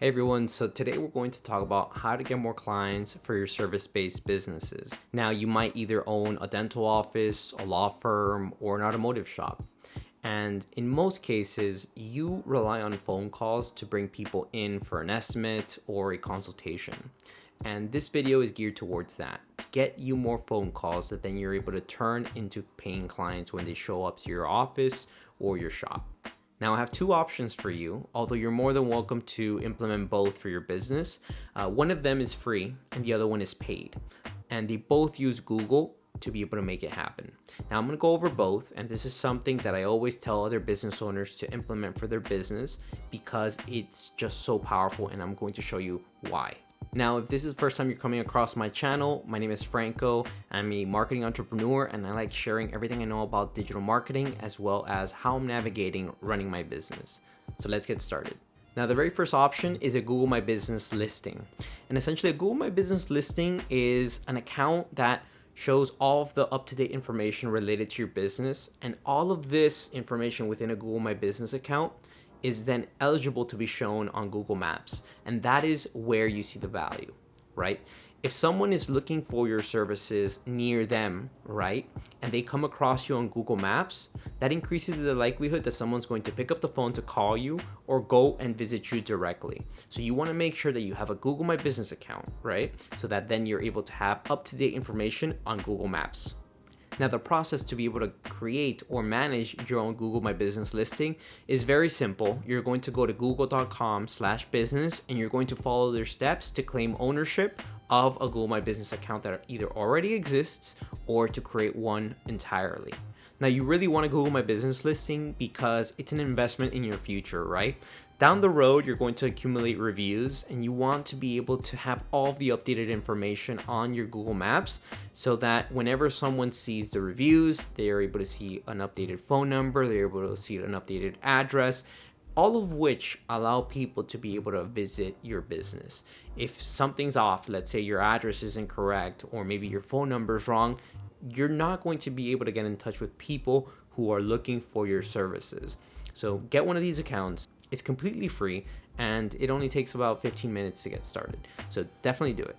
Hey everyone, so today we're going to talk about how to get more clients for your service-based businesses. Now, you might either own a dental office, a law firm, or an automotive shop. And in most cases, you rely on phone calls to bring people in for an estimate or a consultation. And this video is geared towards that. Get you more phone calls that then you're able to turn into paying clients when they show up to your office or your shop. Now, I have two options for you, although you're more than welcome to implement both for your business. One of them is free and the other one is paid. And they both use Google to be able to make it happen. Now, I'm going to go over both, and this is something that I always tell other business owners to implement for their business because it's just so powerful, and I'm going to show you why. Now, if this is the first time you're coming across my channel, my name is Franco. I'm a marketing entrepreneur, and I like sharing everything I know about digital marketing as well as how I'm navigating running my business. So let's get started. Now, the very first option is a Google My Business listing. And essentially, a Google My Business listing is an account that shows all of the up-to-date information related to your business. And all of this information within a Google My Business account is then eligible to be shown on Google Maps. And that is where you see the value, right? If someone is looking for your services near them, right, and they come across you on Google Maps, that increases the likelihood that someone's going to pick up the phone to call you or go and visit you directly. So you want to make sure that you have a Google My Business account, right? So that then you're able to have up-to-date information on Google Maps. Now, the process to be able to create or manage your own Google My Business listing is very simple. You're going to go to google.com/business and you're going to follow their steps to claim ownership of a Google My Business account that either already exists or to create one entirely. Now, you really want a Google My Business listing because it's an investment in your future, right? Down the road, you're going to accumulate reviews and you want to be able to have all of the updated information on your Google Maps so that whenever someone sees the reviews, they are able to see an updated phone number, they're able to see an updated address, all of which allow people to be able to visit your business. If something's off, let's say your address is incorrect or maybe your phone number is wrong, you're not going to be able to get in touch with people who are looking for your services. So get one of these accounts. It's completely free and it only takes about 15 minutes to get started. So definitely do it.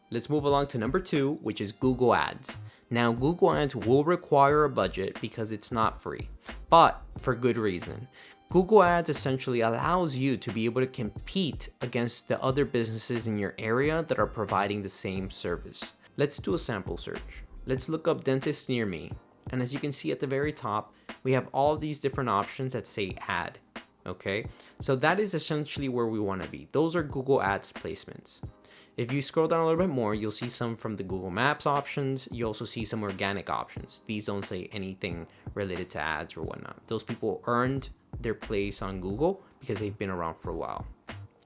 Let's move along to number 2, which is Google Ads. Now, Google Ads will require a budget because it's not free, but for good reason. Google Ads essentially allows you to be able to compete against the other businesses in your area that are providing the same service. Let's do a sample search. Let's look up dentist near me. And as you can see at the very top, we have all these different options that say ad. Okay, so that is essentially where we want to be. Those are Google Ads placements. If you scroll down a little bit more, you'll see some from the Google Maps options. You also see some organic options. These don't say anything related to ads or whatnot. Those people earned their place on Google because they've been around for a while.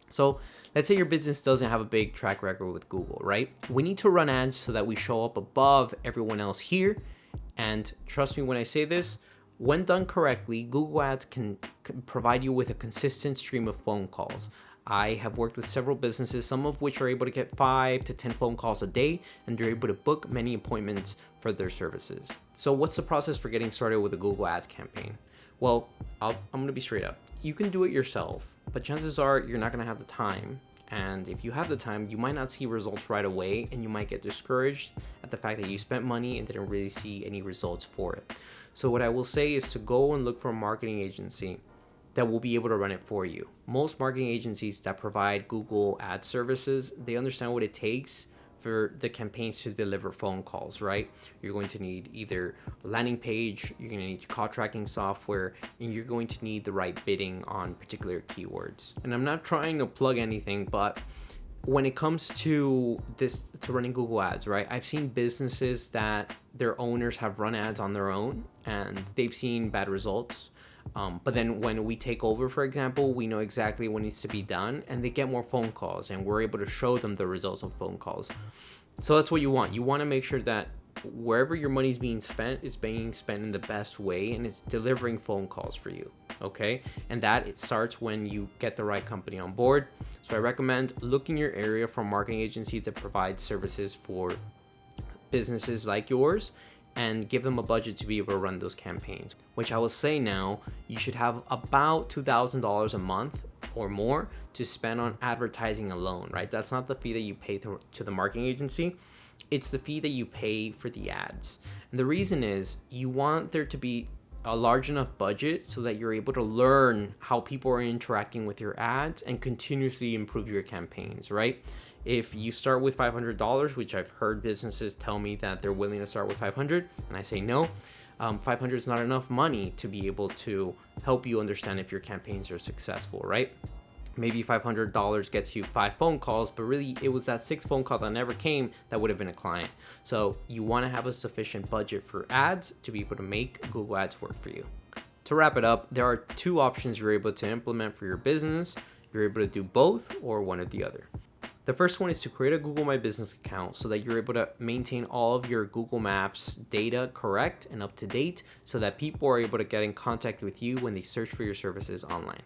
So let's say your business doesn't have a big track record with Google, right? We need to run ads so that we show up above everyone else here. And trust me when I say this, when done correctly, Google Ads can provide you with a consistent stream of phone calls. I have worked with several businesses, some of which are able to get 5 to 10 phone calls a day, and they're able to book many appointments for their services. So what's the process for getting started with a Google Ads campaign? Well, I'm going to be straight up. You can do it yourself, but chances are you're not going to have the time. And if you have the time, you might not see results right away, and you might get discouraged at the fact that you spent money and didn't really see any results for it. So what I will say is to go and look for a marketing agency that will be able to run it for you. Most marketing agencies that provide Google Ad services, they understand what it takes for the campaigns to deliver phone calls, right? You're going to need either a landing page, you're going to need call tracking software, and you're going to need the right bidding on particular keywords. And I'm not trying to plug anything, but when it comes to running Google Ads, right? I've seen businesses that their owners have run ads on their own and they've seen bad results. But then when we take over, for example, we know exactly what needs to be done and they get more phone calls and we're able to show them the results of phone calls. So that's what you want. You want to make sure that wherever your money is being spent in the best way and it's delivering phone calls for you. Okay. And that it starts when you get the right company on board. So I recommend looking your area for marketing agencies that provide services for businesses like yours and give them a budget to be able to run those campaigns, which I will say now, you should have about $2,000 a month or more to spend on advertising alone, right? That's not the fee that you pay to the marketing agency. It's the fee that you pay for the ads. And the reason is you want there to be a large enough budget so that you're able to learn how people are interacting with your ads and continuously improve your campaigns, right? If you start with $500, which I've heard businesses tell me that they're willing to start with $500, and I say no, $500 is not enough money to be able to help you understand if your campaigns are successful, right? Maybe $500 gets you 5 phone calls, but really it was that 6th phone call that never came that would have been a client. So you want to have a sufficient budget for ads to be able to make Google Ads work for you. To wrap it up, there are 2 options you're able to implement for your business. You're able to do both or one or the other. The first one is to create a Google My Business account so that you're able to maintain all of your Google Maps data correct and up to date so that people are able to get in contact with you when they search for your services online.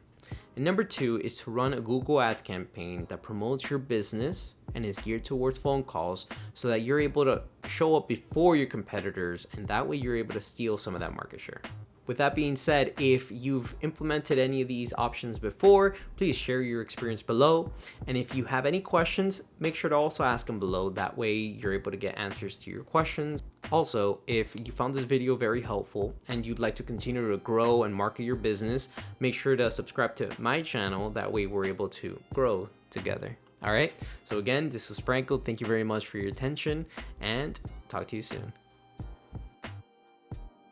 And number 2 is to run a Google Ads campaign that promotes your business and is geared towards phone calls so that you're able to show up before your competitors, and that way you're able to steal some of that market share. With that being said, if you've implemented any of these options before, please share your experience below. And if you have any questions, make sure to also ask them below. That way you're able to get answers to your questions. Also, if you found this video very helpful and you'd like to continue to grow and market your business, make sure to subscribe to my channel. That way we're able to grow together. All right. So again, this was Franco. Thank you very much for your attention and talk to you soon.